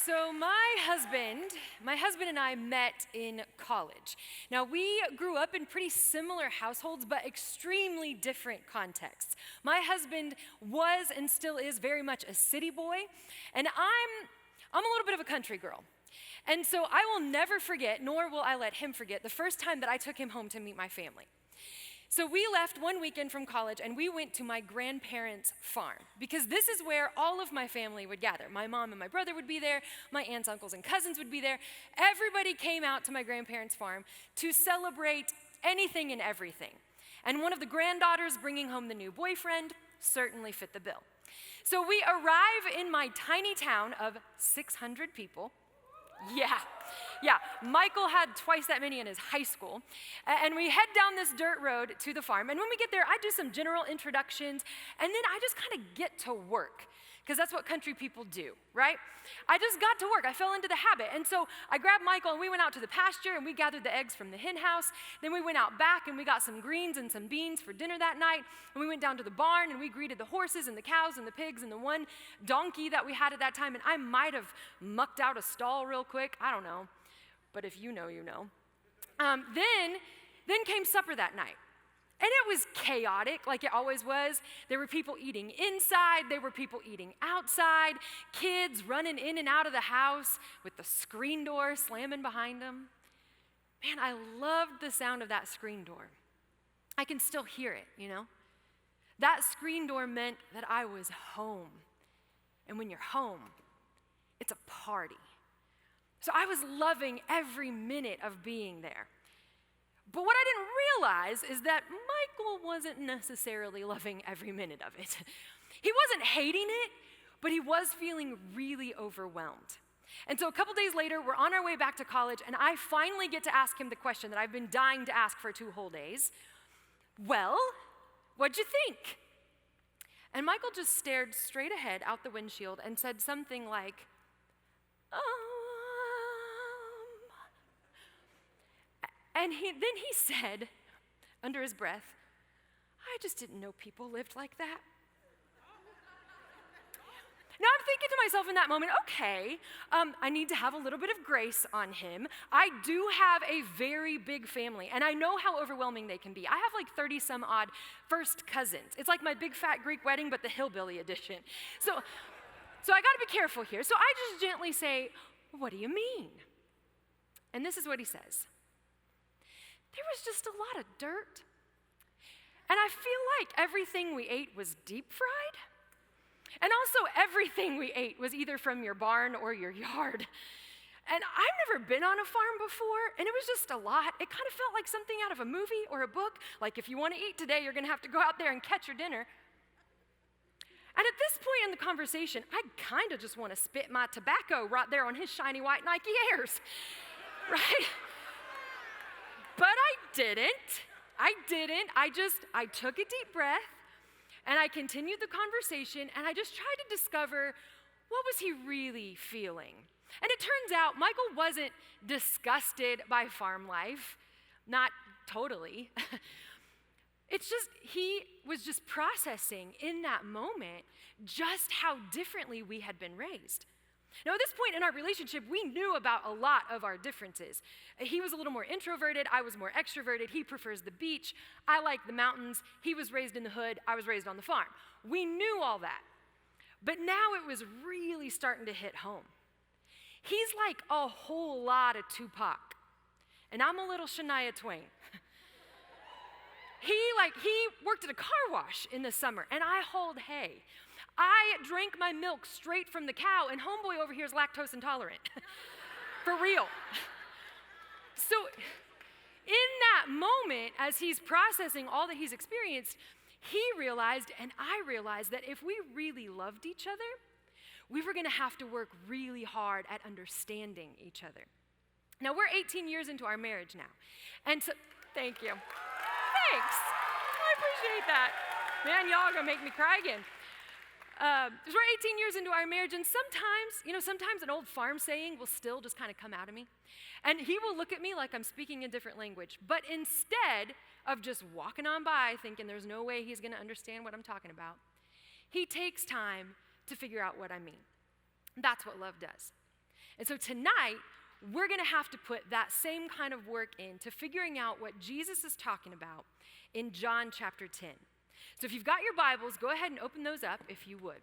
So my husband and I met in college. Now we grew up in pretty similar households, but extremely different contexts. My husband was and still is very much a city boy, and I'm a little bit of a country girl. And so I will never forget, nor will I let him forget, the first time that I took him home to meet my family. So we left one weekend from college and we went to my grandparents' farm because this is where all of my family would gather. My mom and my brother would be there, my aunts, uncles, and cousins would be there. Everybody came out to my grandparents' farm to celebrate anything and everything. And one of the granddaughters bringing home the new boyfriend certainly fit the bill. So we arrive in my tiny town of 600 people. Yeah, Michael had twice that many in his high school. And we head down this dirt road to the farm. And when we get there, I do some general introductions, and then I just kind of get to work, because that's what country people do, right? I just got to work. I fell into the habit. And so I grabbed Michael, and we went out to the pasture, and we gathered the eggs from the hen house. Then we went out back, and we got some greens and some beans for dinner that night. And we went down to the barn, and we greeted the horses and the cows and the pigs and the one donkey that we had at that time. And I might have mucked out a stall real quick. I don't know. But if you know, you know. Then came supper that night. And it was chaotic, like it always was. There were people eating inside. There were people eating outside. Kids running in and out of the house with the screen door slamming behind them. Man, I loved the sound of that screen door. I can still hear it, you know? That screen door meant that I was home. And when you're home, it's a party. So I was loving every minute of being there. But what I didn't realize is that Michael wasn't necessarily loving every minute of it. He wasn't hating it, but he was feeling really overwhelmed. And so a couple days later, we're on our way back to college, and I finally get to ask him the question that I've been dying to ask for 2 whole days. Well, what'd you think? And Michael just stared straight ahead out the windshield and said something like, And then he said, under his breath, I just didn't know people lived like that. Now I'm thinking to myself in that moment, okay, I need to have a little bit of grace on him. I do have a very big family, and I know how overwhelming they can be. I have like 30-some odd first cousins. It's like my big fat Greek wedding, but the hillbilly edition. So I gotta be careful here. So I just gently say, what do you mean? And this is what he says. There was just a lot of dirt. And I feel like everything we ate was deep fried. And also everything we ate was either from your barn or your yard. And I've never been on a farm before, and it was just a lot. It kind of felt like something out of a movie or a book, like if you want to eat today, you're going to have to go out there and catch your dinner. And at this point in the conversation, I kind of just want to spit my tobacco right there on his shiny white Nike Airs, right? But I didn't. I took a deep breath, and I continued the conversation, and I just tried to discover what was he really feeling. And it turns out Michael wasn't disgusted by farm life, not totally. It's just he was just processing in that moment just how differently we had been raised. Now, at this point in our relationship, we knew about a lot of our differences. He was a little more introverted. I was more extroverted. He prefers the beach. I like the mountains. He was raised in the hood. I was raised on the farm. We knew all that. But now it was really starting to hit home. He's like a whole lot of Tupac, and I'm a little Shania Twain. He worked at a car wash in the summer, and I hauled hay. I drank my milk straight from the cow, and homeboy over here is lactose intolerant. For real. So in that moment, as he's processing all that he's experienced, he realized, and I realized, that if we really loved each other, we were going to have to work really hard at understanding each other. Now, we're 18 years into our marriage now. And so, thank you. Thanks. I appreciate that. Man, y'all are going to make me cry again. So we're 18 years into our marriage, and sometimes an old farm saying will still just kind of come out of me. And he will look at me like I'm speaking a different language. But instead of just walking on by thinking there's no way he's going to understand what I'm talking about, he takes time to figure out what I mean. That's what love does. And so tonight, we're going to have to put that same kind of work into figuring out what Jesus is talking about in John chapter 10. So if you've got your Bibles, go ahead and open those up if you would.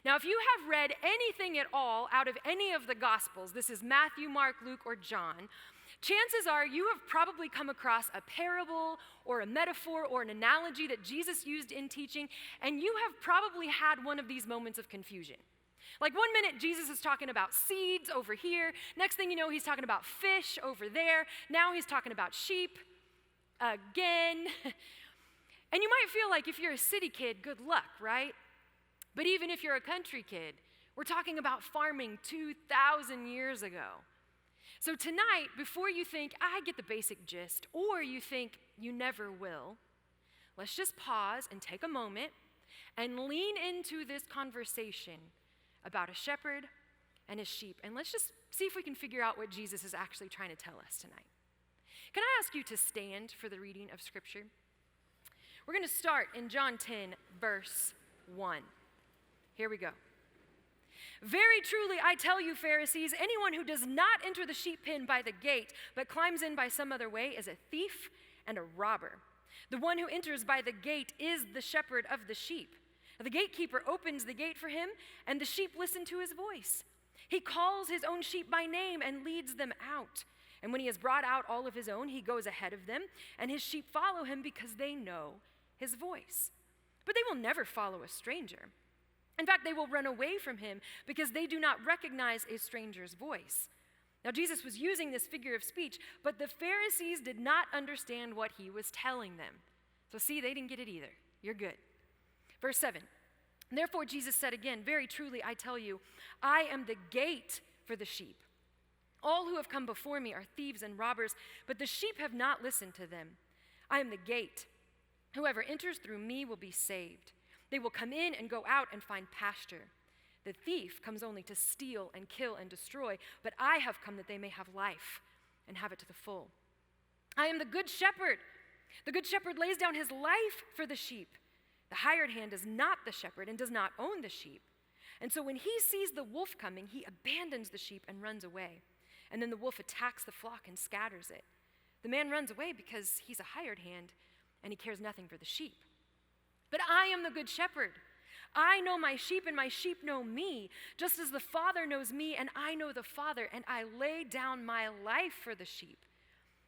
Now, if you have read anything at all out of any of the Gospels, this is Matthew, Mark, Luke, or John, chances are you have probably come across a parable or a metaphor or an analogy that Jesus used in teaching, and you have probably had one of these moments of confusion. Like 1 minute, Jesus is talking about seeds over here. Next thing you know, he's talking about fish over there. Now he's talking about sheep again. And you might feel like if you're a city kid, good luck, right? But even if you're a country kid, we're talking about farming 2,000 years ago. So tonight, before you think, I get the basic gist, or you think you never will, let's just pause and take a moment and lean into this conversation about a shepherd and his sheep. And let's just see if we can figure out what Jesus is actually trying to tell us tonight. Can I ask you to stand for the reading of Scripture? We're going to start in John 10, verse 1. Here we go. Very truly, I tell you, Pharisees, anyone who does not enter the sheep pen by the gate, but climbs in by some other way, is a thief and a robber. The one who enters by the gate is the shepherd of the sheep. The gatekeeper opens the gate for him, and the sheep listen to his voice. He calls his own sheep by name and leads them out. And when he has brought out all of his own, he goes ahead of them, and his sheep follow him because they know his voice. But they will never follow a stranger. In fact, they will run away from him because they do not recognize a stranger's voice. Now, Jesus was using this figure of speech, but the Pharisees did not understand what he was telling them. So see, they didn't get it either. You're good. Verse 7, therefore Jesus said again, very truly I tell you, I am the gate for the sheep. All who have come before me are thieves and robbers, but the sheep have not listened to them. I am the gate. Whoever enters through me will be saved. They will come in and go out and find pasture. The thief comes only to steal and kill and destroy, but I have come that they may have life and have it to the full. I am the good shepherd. The good shepherd lays down his life for the sheep. The hired hand is not the shepherd and does not own the sheep. And so when he sees the wolf coming, he abandons the sheep and runs away. And then the wolf attacks the flock and scatters it. The man runs away because he's a hired hand and he cares nothing for the sheep. But I am the good shepherd. I know my sheep and my sheep know me, just as the Father knows me and I know the Father, and I lay down my life for the sheep.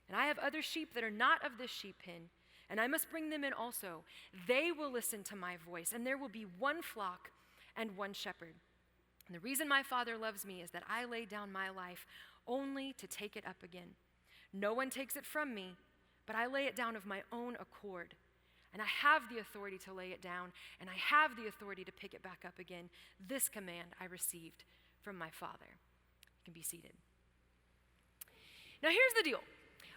And I have other sheep that are not of this sheep pen, and I must bring them in also. They will listen to my voice, and there will be one flock and one shepherd. And the reason my Father loves me is that I lay down my life only to take it up again. No one takes it from me, but I lay it down of my own accord. And I have the authority to lay it down, and I have the authority to pick it back up again. This command I received from my Father. You can be seated. Now here's the deal.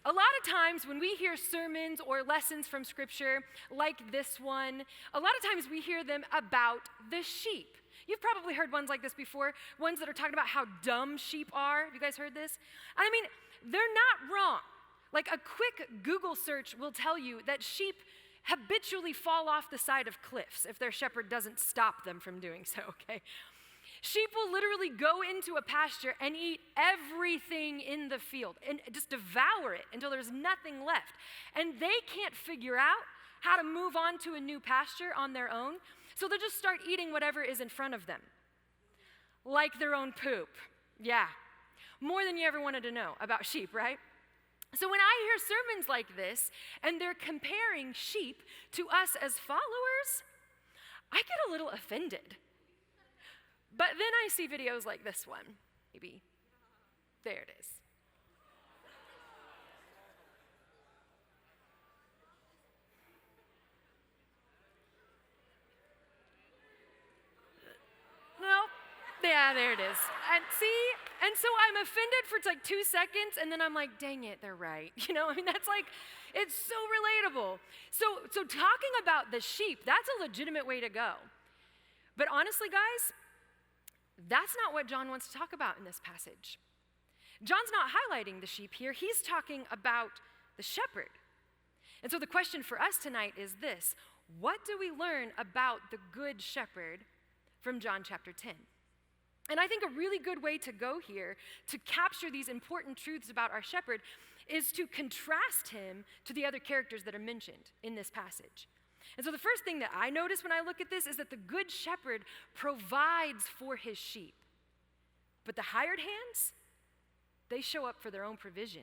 A lot of times when we hear sermons or lessons from Scripture like this one, a lot of times we hear them about the sheep. You've probably heard ones like this before, ones that are talking about how dumb sheep are. Have you guys heard this? I mean, they're not wrong. Like a quick Google search will tell you that sheep habitually fall off the side of cliffs if their shepherd doesn't stop them from doing so, okay? Sheep will literally go into a pasture and eat everything in the field and just devour it until there's nothing left. And they can't figure out how to move on to a new pasture on their own, so they'll just start eating whatever is in front of them, like their own poop. Yeah, more than you ever wanted to know about sheep, right? So when I hear sermons like this, and they're comparing sheep to us as followers, I get a little offended. But then I see videos like this one, maybe. There it is. No, yeah, there it is. And see, and so I'm offended for like 2 seconds, and then I'm like, dang it, they're right. You know, I mean, that's like, it's so relatable. So talking about the sheep, that's a legitimate way to go. But honestly, guys, that's not what John wants to talk about in this passage. John's not highlighting the sheep here. He's talking about the shepherd. And so the question for us tonight is this: what do we learn about the good shepherd from John chapter 10? And I think a really good way to go here to capture these important truths about our shepherd is to contrast him to the other characters that are mentioned in this passage. And so the first thing that I notice when I look at this is that the good shepherd provides for his sheep. But the hired hands, they show up for their own provision.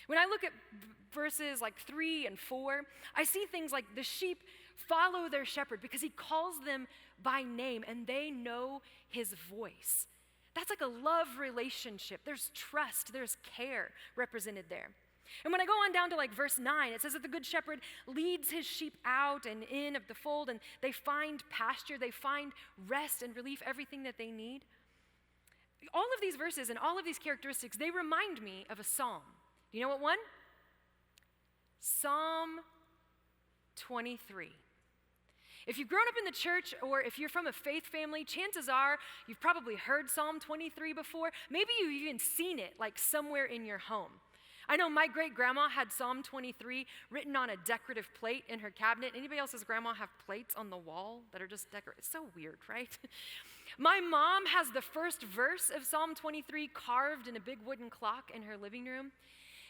When I look at verses like 3 and 4, I see things like the sheep follow their shepherd because he calls them by name and they know his voice. That's like a love relationship. There's trust, there's care represented there. And when I go on down to like verse 9, it says that the good shepherd leads his sheep out and in of the fold, and they find pasture, they find rest and relief, everything that they need. All of these verses and all of these characteristics, they remind me of a psalm. Do you know what one? Psalm 23. If you've grown up in the church or if you're from a faith family, chances are you've probably heard Psalm 23 before. Maybe you've even seen it like somewhere in your home. I know my great-grandma had Psalm 23 written on a decorative plate in her cabinet. Anybody else's grandma have plates on the wall that are just decorative? It's so weird, right? My mom has the first verse of Psalm 23 carved in a big wooden clock in her living room.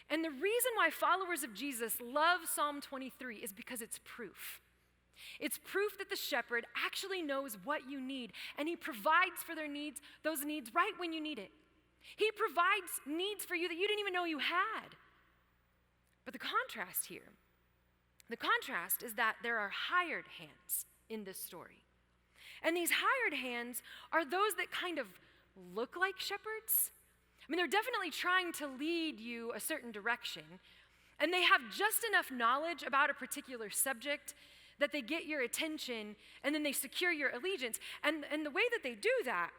And the reason why followers of Jesus love Psalm 23 is because it's proof. It's proof that the shepherd actually knows what you need, and he provides for those needs right when you need it. He provides needs for you that you didn't even know you had. But the contrast is that there are hired hands in this story. And these hired hands are those that kind of look like shepherds. I mean, they're definitely trying to lead you a certain direction, and they have just enough knowledge about a particular subject that they get your attention, and then they secure your allegiance. And the way that they do that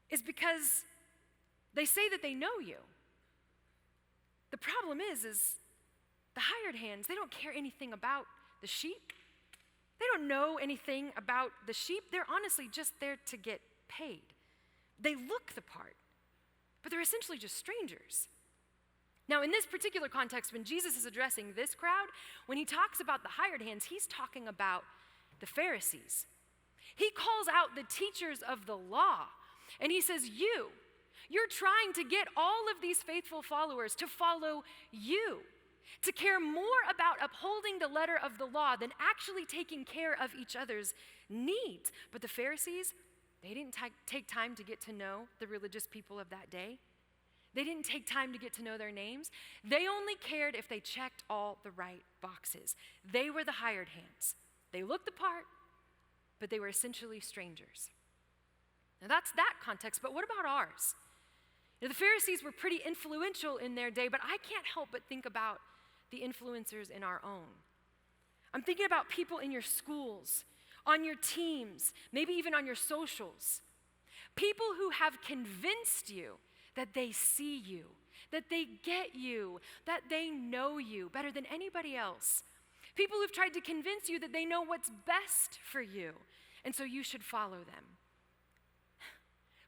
is because they say that they know you. The problem is the hired hands, they don't care anything about the sheep. They don't know anything about the sheep. They're honestly just there to get paid. They look the part, but they're essentially just strangers. Now, in this particular context, when Jesus is addressing this crowd, when he talks about the hired hands, he's talking about the Pharisees. He calls out the teachers of the law, and he says, you're trying to get all of these faithful followers to follow you, to care more about upholding the letter of the law than actually taking care of each other's needs. But the Pharisees, they didn't take time to get to know the religious people of that day. They didn't take time to get to know their names. They only cared if they checked all the right boxes. They were the hired hands. They looked the part, but they were essentially strangers. Now that's that context, but what about ours? Now, the Pharisees were pretty influential in their day, but I can't help but think about the influencers in our own. I'm thinking about people in your schools, on your teams, maybe even on your socials. People who have convinced you that they see you, that they get you, that they know you better than anybody else. People who've tried to convince you that they know what's best for you, and so you should follow them.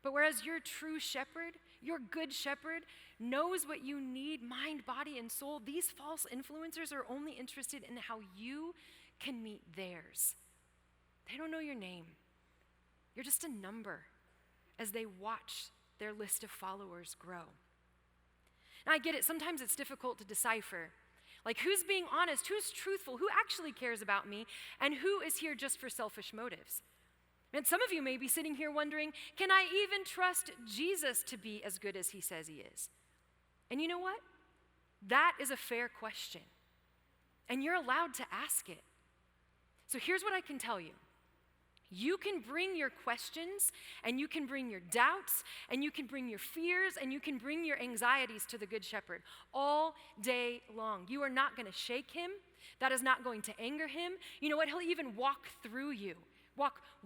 But whereas your true shepherd, your good shepherd, knows what you need, mind, body, and soul, these false influencers are only interested in how you can meet theirs. They don't know your name. You're just a number as they watch their list of followers grow. Now, I get it. Sometimes it's difficult to decipher. Like, who's being honest? Who's truthful? Who actually cares about me? And who is here just for selfish motives? And some of you may be sitting here wondering, can I even trust Jesus to be as good as he says he is? And you know what? That is a fair question. And you're allowed to ask it. So here's what I can tell you. You can bring your questions, and you can bring your doubts, and you can bring your fears, and you can bring your anxieties to the Good Shepherd all day long. You are not going to shake him. That is not going to anger him. You know what? He'll even walk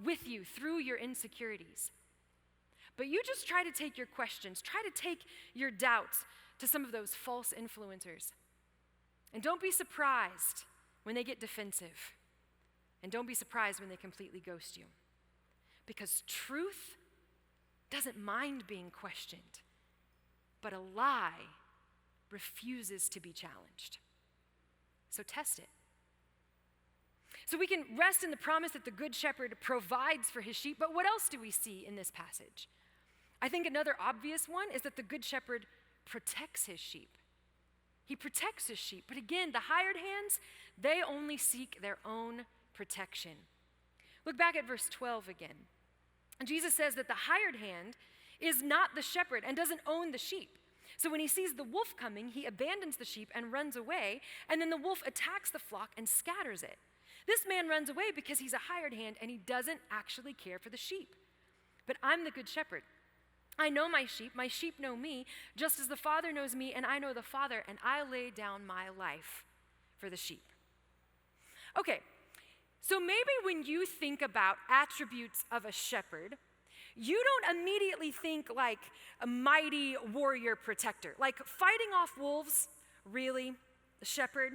with you through your insecurities. But you just try to take your questions, try to take your doubts to some of those false influencers. And don't be surprised when they get defensive. And don't be surprised when they completely ghost you. Because truth doesn't mind being questioned, but a lie refuses to be challenged. So test it. So we can rest in the promise that the Good Shepherd provides for his sheep, but what else do we see in this passage? I think another obvious one is that the Good Shepherd protects his sheep. He protects his sheep, but again, the hired hands, they only seek their own protection. Look back at verse 12 again. Jesus says that the hired hand is not the shepherd and doesn't own the sheep. So when he sees the wolf coming, he abandons the sheep and runs away, and then the wolf attacks the flock and scatters it. This man runs away because he's a hired hand and he doesn't actually care for the sheep. But I'm the good shepherd. I know my sheep know me, just as the Father knows me, and I know the Father, and I lay down my life for the sheep. Okay, so maybe when you think about attributes of a shepherd, you don't immediately think like a mighty warrior protector, like fighting off wolves, really, the shepherd.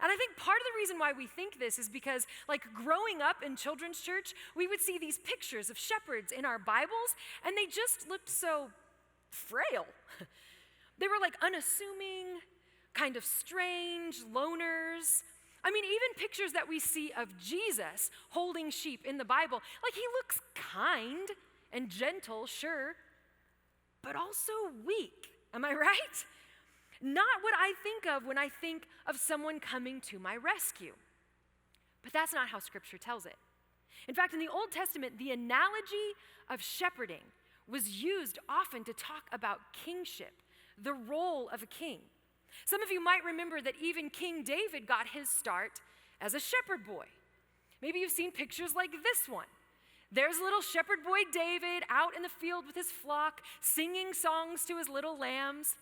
And I think part of the reason why we think this is because, like, growing up in children's church, we would see these pictures of shepherds in our Bibles, and they just looked so frail. They were like unassuming, kind of strange, loners. I mean, even pictures that we see of Jesus holding sheep in the Bible, like he looks kind and gentle, sure, but also weak. Am I right? Not what I think of when I think of someone coming to my rescue. But that's not how Scripture tells it. In fact, in the Old Testament, the analogy of shepherding was used often to talk about kingship, the role of a king. Some of you might remember that even King David got his start as a shepherd boy. Maybe you've seen pictures like this one. There's little shepherd boy David out in the field with his flock, singing songs to his little lambs.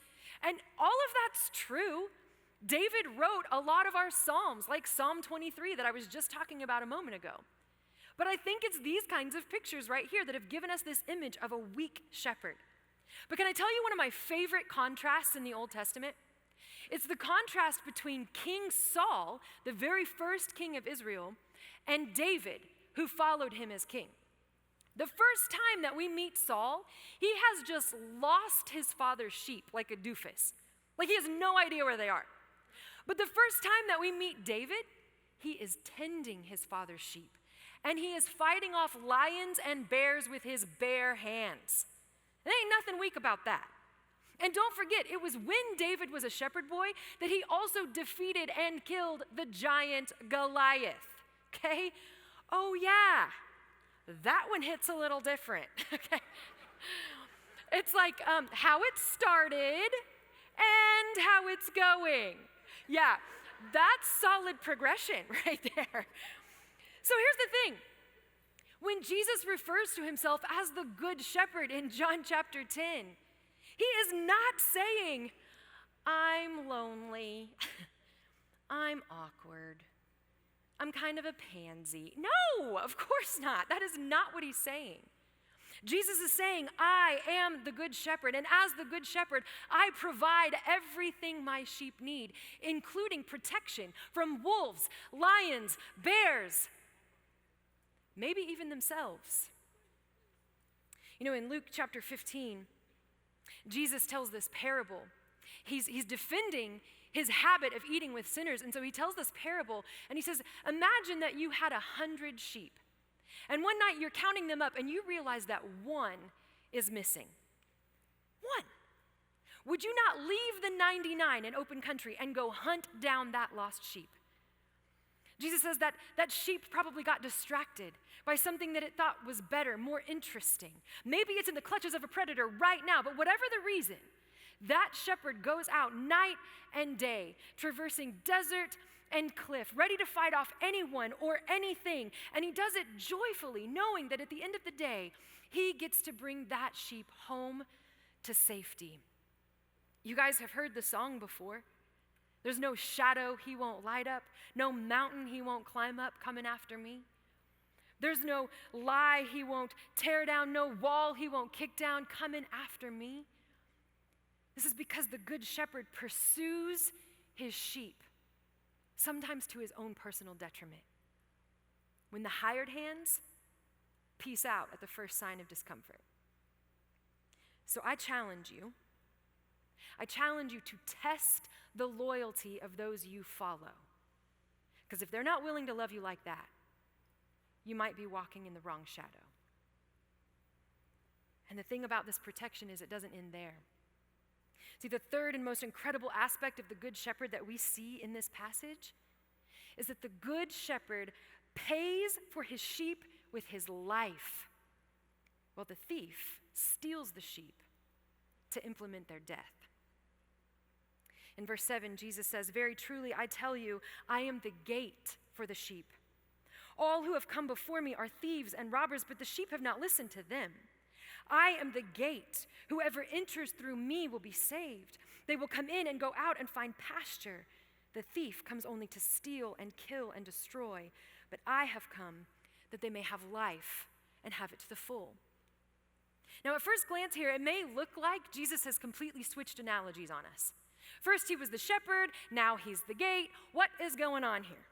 And all of that's true. David wrote a lot of our Psalms, like Psalm 23 that I was just talking about a moment ago. But I think it's these kinds of pictures right here that have given us this image of a weak shepherd. But can I tell you one of my favorite contrasts in the Old Testament? It's the contrast between King Saul, the very first king of Israel, and David, who followed him as king. The first time that we meet Saul, he has just lost his father's sheep like a doofus. Like he has no idea where they are. But the first time that we meet David, he is tending his father's sheep. And he is fighting off lions and bears with his bare hands. There ain't nothing weak about that. And don't forget, it was when David was a shepherd boy that he also defeated and killed the giant Goliath. Okay? Oh yeah. That one hits a little different, okay? It's like how it started and how it's going. Yeah, that's solid progression right there. So here's the thing. When Jesus refers to himself as the Good Shepherd in John chapter 10, he is not saying, I'm lonely, I'm awkward, I'm kind of a pansy. No, of course not. That is not what he's saying. Jesus is saying, I am the Good Shepherd, and as the Good Shepherd, I provide everything my sheep need, including protection from wolves, lions, bears, maybe even themselves. You know, in Luke chapter 15, Jesus tells this parable. He's defending his habit of eating with sinners. And so he tells this parable, and he says, imagine that you had 100 sheep. And one night you're counting them up, and you realize that one is missing. One. Would you not leave the 99 in open country and go hunt down that lost sheep? Jesus says that sheep probably got distracted by something that it thought was better, more interesting. Maybe it's in the clutches of a predator right now, but whatever the reason, that shepherd goes out night and day, traversing desert and cliff, ready to fight off anyone or anything. And he does it joyfully, knowing that at the end of the day, he gets to bring that sheep home to safety. You guys have heard the song before. There's no shadow he won't light up, no mountain he won't climb up coming after me. There's no lie he won't tear down, no wall he won't kick down coming after me. This is because the Good Shepherd pursues his sheep, sometimes to his own personal detriment. When the hired hands peace out at the first sign of discomfort. So I challenge you to test the loyalty of those you follow. Because if they're not willing to love you like that, you might be walking in the wrong shadow. And the thing about this protection is it doesn't end there. See, the third and most incredible aspect of the Good Shepherd that we see in this passage is that the Good Shepherd pays for his sheep with his life, while the thief steals the sheep to implement their death. In verse 7, Jesus says, "Very truly, I tell you, I am the gate for the sheep. All who have come before me are thieves and robbers, but the sheep have not listened to them. I am the gate. Whoever enters through me will be saved. They will come in and go out and find pasture. The thief comes only to steal and kill and destroy, but I have come that they may have life and have it to the full." Now, at first glance here, it may look like Jesus has completely switched analogies on us. First, he was the shepherd. Now he's the gate. What is going on here?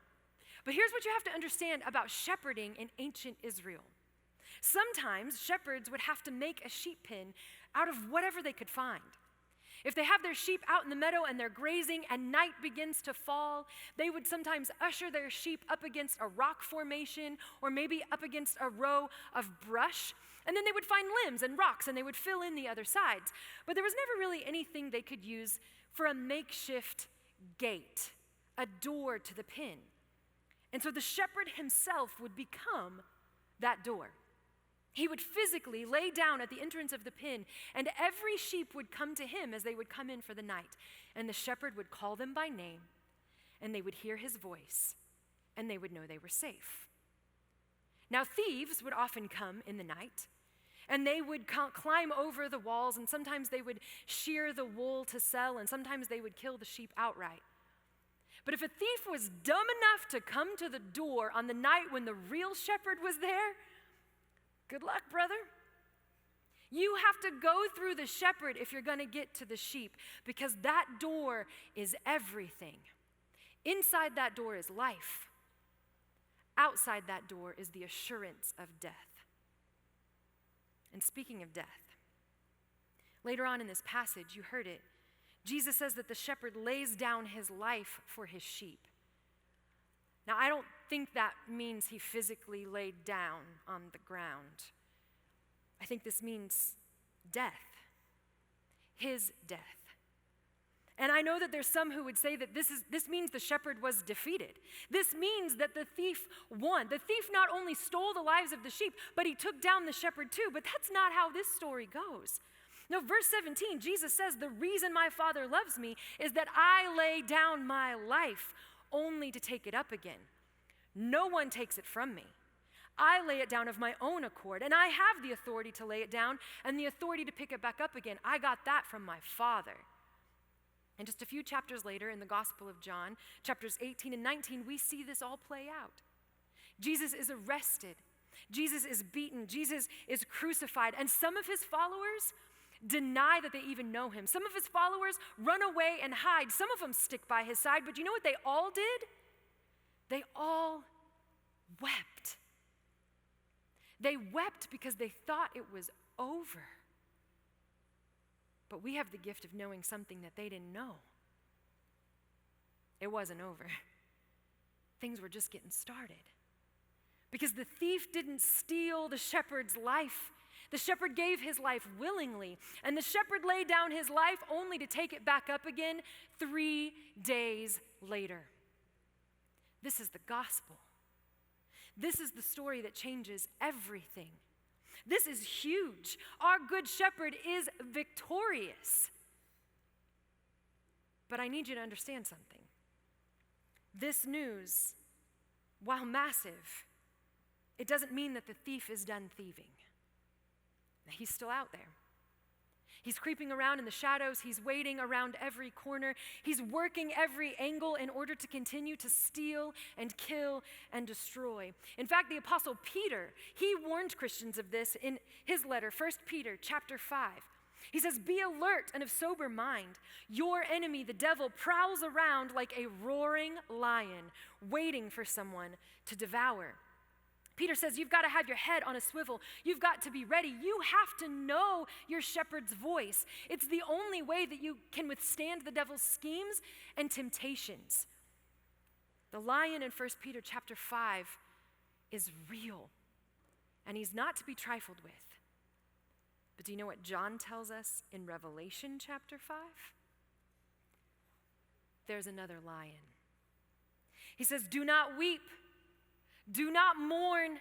But here's what you have to understand about shepherding in ancient Israel. Sometimes shepherds would have to make a sheep pen out of whatever they could find. If they have their sheep out in the meadow and they're grazing and night begins to fall, they would sometimes usher their sheep up against a rock formation or maybe up against a row of brush, and then they would find limbs and rocks and they would fill in the other sides. But there was never really anything they could use for a makeshift gate, a door to the pen. And so the shepherd himself would become that door. He would physically lay down at the entrance of the pen, and every sheep would come to him as they would come in for the night. And the shepherd would call them by name, and they would hear his voice, and they would know they were safe. Now, thieves would often come in the night, and they would climb over the walls, and sometimes they would shear the wool to sell, and sometimes they would kill the sheep outright. But if a thief was dumb enough to come to the door on the night when the real shepherd was there, good luck, brother. You have to go through the shepherd if you're going to get to the sheep, because that door is everything. Inside that door is life. Outside that door is the assurance of death. And speaking of death, later on in this passage, you heard it, Jesus says that the shepherd lays down his life for his sheep. Now, I don't think that means he physically laid down on the ground. I think this means death, his death. And I know that there's some who would say that this means the shepherd was defeated. This means that the thief won. The thief not only stole the lives of the sheep, but he took down the shepherd too. But that's not how this story goes. No, verse 17, Jesus says, "The reason my Father loves me is that I lay down my life only to take it up again. No one takes it from me. I lay it down of my own accord, and I have the authority to lay it down and the authority to pick it back up again. I got that from my Father." And just a few chapters later in the Gospel of John, chapters 18 and 19, we see this all play out. Jesus is arrested. Jesus is beaten. Jesus is crucified. And some of his followers deny that they even know him. Some of his followers run away and hide. Some of them stick by his side. But you know what they all did? They all wept. They wept because they thought it was over. But we have the gift of knowing something that they didn't know. It wasn't over. Things were just getting started. Because the thief didn't steal the shepherd's life. The shepherd gave his life willingly, and the shepherd laid down his life only to take it back up again 3 days later. This is the gospel. This is the story that changes everything. This is huge. Our good shepherd is victorious. But I need you to understand something. This news, while massive, it doesn't mean that the thief is done thieving. He's still out there. He's creeping around in the shadows. He's waiting around every corner. He's working every angle in order to continue to steal and kill and destroy. In fact, the Apostle Peter, he warned Christians of this in his letter, 1 Peter chapter 5. He says, "Be alert and of sober mind. Your enemy, the devil, prowls around like a roaring lion, waiting for someone to devour." Peter says, you've got to have your head on a swivel. You've got to be ready. You have to know your shepherd's voice. It's the only way that you can withstand the devil's schemes and temptations. The lion in 1 Peter chapter 5 is real, and he's not to be trifled with. But do you know what John tells us in Revelation chapter 5? There's another lion. He says, "Do not weep, do not mourn.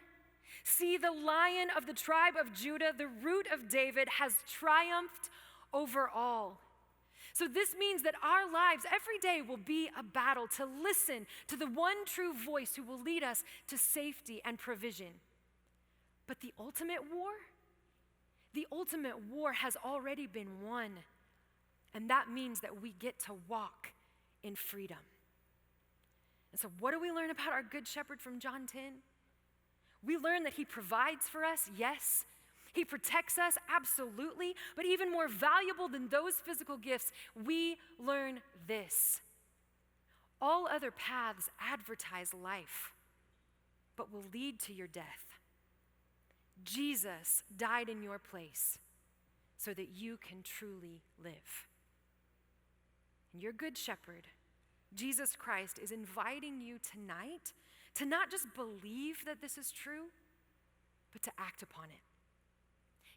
See, the Lion of the tribe of Judah, the Root of David, has triumphed over all." So this means that our lives every day will be a battle to listen to the one true voice who will lead us to safety and provision. But the ultimate war has already been won. And that means that we get to walk in freedom. And so what do we learn about our Good Shepherd from John 10? We learn that he provides for us, yes. He protects us, absolutely. But even more valuable than those physical gifts, we learn this. All other paths advertise life, but will lead to your death. Jesus died in your place so that you can truly live. And your Good Shepherd, Jesus Christ, is inviting you tonight to not just believe that this is true, but to act upon it.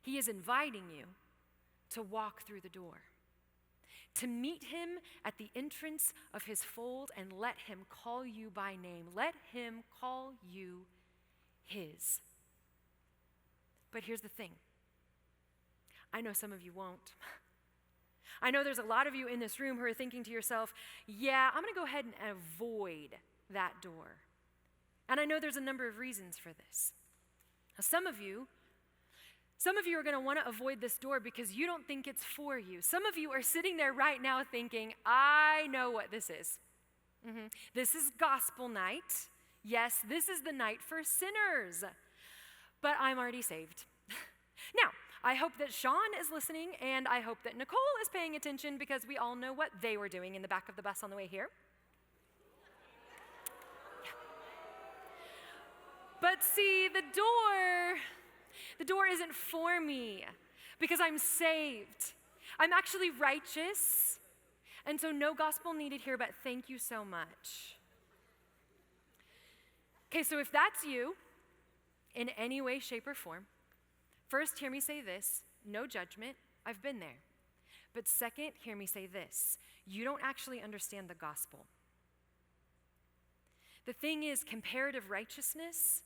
He is inviting you to walk through the door, to meet him at the entrance of his fold and let him call you by name. Let him call you his. But here's the thing. I know some of you won't. I know there's a lot of you in this room who are thinking to yourself, yeah, I'm going to go ahead and avoid that door. And I know there's a number of reasons for this. Now, some of you are going to want to avoid this door because you don't think it's for you. Some of you are sitting there right now thinking, I know what this is. This is gospel night. Yes, this is the night for sinners. But I'm already saved. Now, I hope that Sean is listening, and I hope that Nicole is paying attention because we all know what they were doing in the back of the bus on the way here. But see, the door isn't for me because I'm saved. I'm actually righteous, and so no gospel needed here, but thank you so much. Okay, so if that's you in any way, shape, or form, first, hear me say this, no judgment, I've been there. But second, hear me say this, you don't actually understand the gospel. The thing is, comparative righteousness,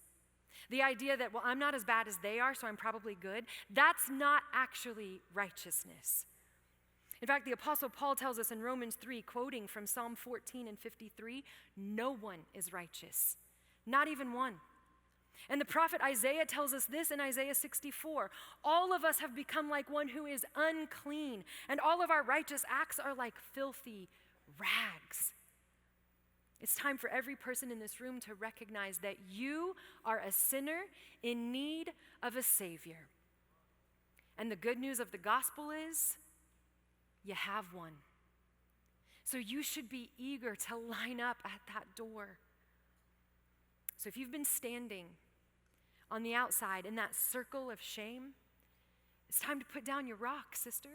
the idea that, well, I'm not as bad as they are, so I'm probably good, that's not actually righteousness. In fact, the Apostle Paul tells us in Romans 3, quoting from Psalm 14 and 53, no one is righteous, not even one. And the prophet Isaiah tells us this in Isaiah 64, all of us have become like one who is unclean, and all of our righteous acts are like filthy rags. It's time for every person in this room to recognize that you are a sinner in need of a Savior. And the good news of the gospel is, you have one. So you should be eager to line up at that door. So if you've been standing on the outside in that circle of shame, it's time to put down your rock, sister.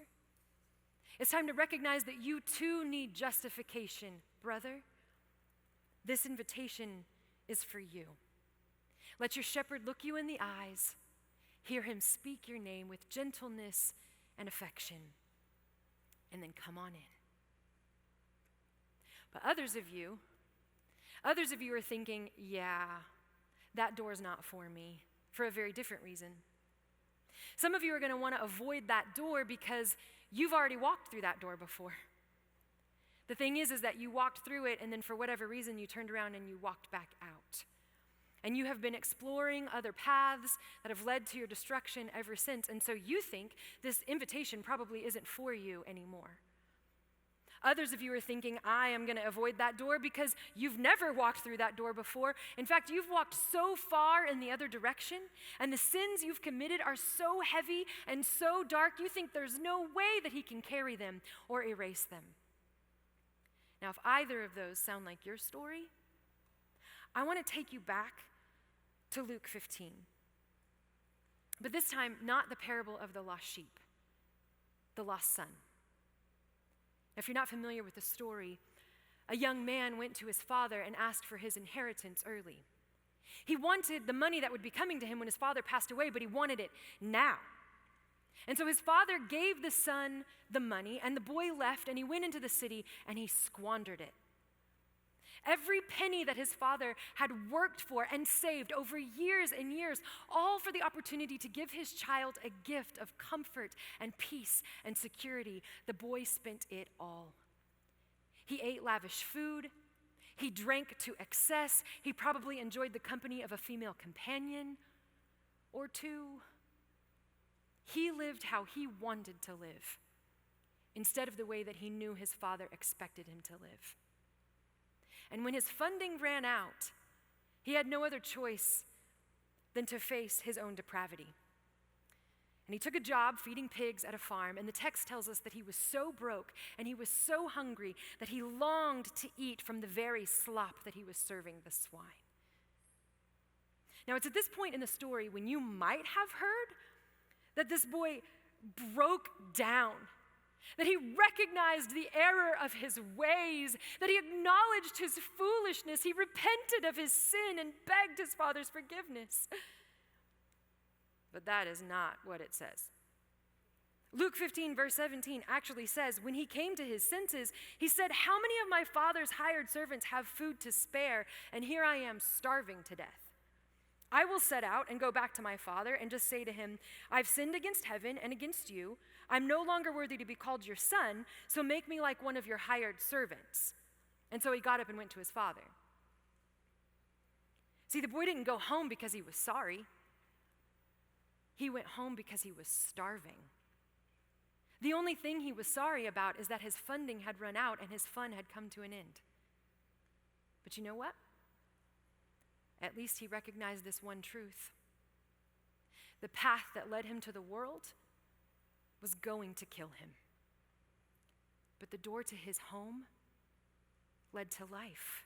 It's time to recognize that you too need justification, brother. This invitation is for you. Let your shepherd look you in the eyes, hear him speak your name with gentleness and affection, and then come on in. But others of you are thinking, yeah, that door's not for me, for a very different reason. Some of you are going to want to avoid that door because you've already walked through that door before. The thing is that you walked through it, and then for whatever reason, you turned around and you walked back out. And you have been exploring other paths that have led to your destruction ever since, and so you think this invitation probably isn't for you anymore. Others of you are thinking, I am going to avoid that door because you've never walked through that door before. In fact, you've walked so far in the other direction, and the sins you've committed are so heavy and so dark, you think there's no way that he can carry them or erase them. Now, if either of those sound like your story, I want to take you back to Luke 15. But this time, not the parable of the lost sheep, the lost son. If you're not familiar with the story, a young man went to his father and asked for his inheritance early. He wanted the money that would be coming to him when his father passed away, but he wanted it now. And so his father gave the son the money, and the boy left, and he went into the city, and he squandered it. Every penny that his father had worked for and saved over years and years, all for the opportunity to give his child a gift of comfort and peace and security, the boy spent it all. He ate lavish food. He drank to excess. He probably enjoyed the company of a female companion or two. He lived how he wanted to live instead of the way that he knew his father expected him to live. And when his funding ran out, he had no other choice than to face his own depravity. And he took a job feeding pigs at a farm, and the text tells us that he was so broke and he was so hungry that he longed to eat from the very slop that he was serving the swine. Now, it's at this point in the story when you might have heard that this boy broke down, that he recognized the error of his ways, that he acknowledged his foolishness, he repented of his sin and begged his father's forgiveness. But that is not what it says. Luke 15, verse 17 actually says, when he came to his senses, he said, "How many of my father's hired servants have food to spare, and here I am starving to death? I will set out and go back to my father and just say to him, I've sinned against heaven and against you. I'm no longer worthy to be called your son, so make me like one of your hired servants." And so he got up and went to his father. See, the boy didn't go home because he was sorry. He went home because he was starving. The only thing he was sorry about is that his funding had run out and his fun had come to an end. But you know what? At least he recognized this one truth. The path that led him to the world was going to kill him. But the door to his home led to life.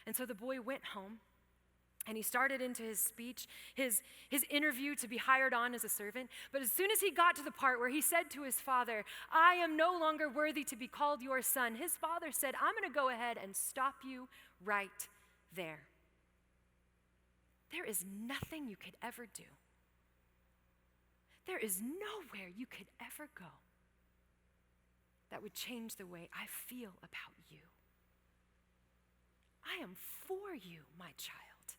And so the boy went home, and he started into his speech, his interview to be hired on as a servant. But as soon as he got to the part where he said to his father, "I am no longer worthy to be called your son," his father said, "I'm going to go ahead and stop you right there. There is nothing you could ever do. There is nowhere you could ever go that would change the way I feel about you. I am for you, my child,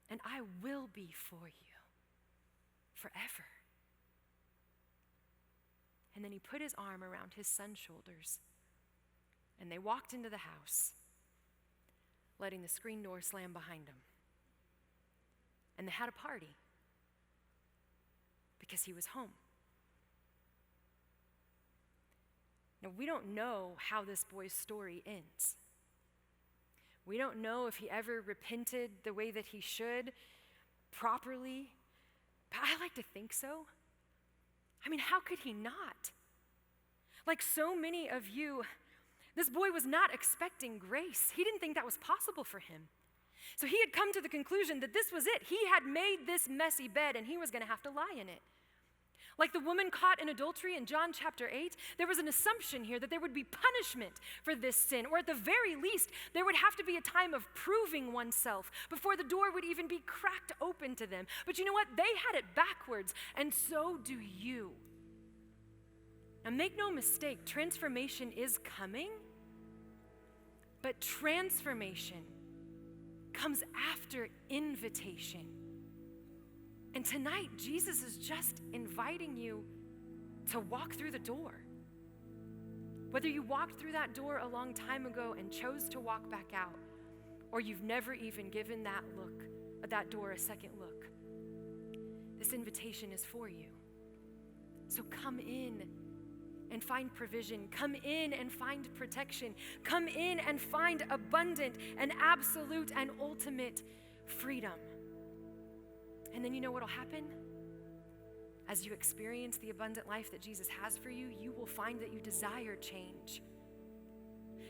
and I will be for you forever." And then he put his arm around his son's shoulders, and they walked into the house, letting the screen door slam behind him. And they had a party because he was home. Now, we don't know how this boy's story ends. We don't know if he ever repented the way that he should properly, but I like to think so. I mean, how could he not? Like so many of you, this boy was not expecting grace. He didn't think that was possible for him. So he had come to the conclusion that this was it. He had made this messy bed and he was going to have to lie in it. Like the woman caught in adultery in John chapter 8, there was an assumption here that there would be punishment for this sin, or at the very least, there would have to be a time of proving oneself before the door would even be cracked open to them. But you know what? They had it backwards, and so do you. Now make no mistake, transformation is coming, but transformation comes after invitation. And tonight, Jesus is just inviting you to walk through the door. Whether you walked through that door a long time ago and chose to walk back out, or you've never even given that door a second look, this invitation is for you. So come in and find provision. Come in and find protection. Come in and find abundant and absolute and ultimate freedom. And then you know what will happen? As you experience the abundant life that Jesus has for you, you will find that you desire change.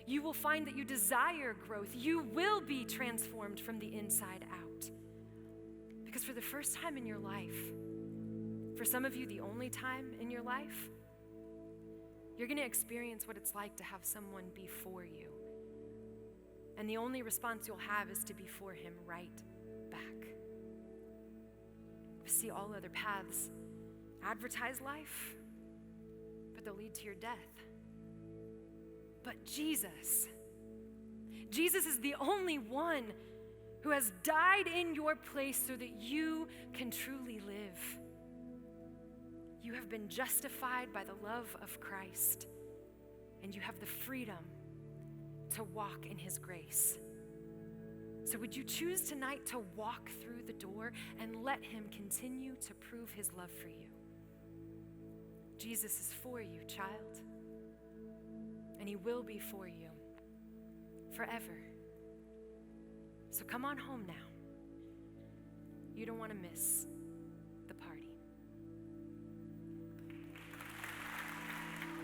You will find that you desire growth. You will be transformed from the inside out. Because for the first time in your life, for some of you the only time in your life, You're going to experience what it's like to have someone be for you. And the only response you'll have is to be for him right back. See, all other paths advertise life, but they'll lead to your death. But Jesus is the only one who has died in your place so that you can truly live. You have been justified by the love of Christ, and you have the freedom to walk in his grace. So would you choose tonight to walk through the door and let him continue to prove his love for you? Jesus is for you, child, and he will be for you forever. So come on home now. You don't want to miss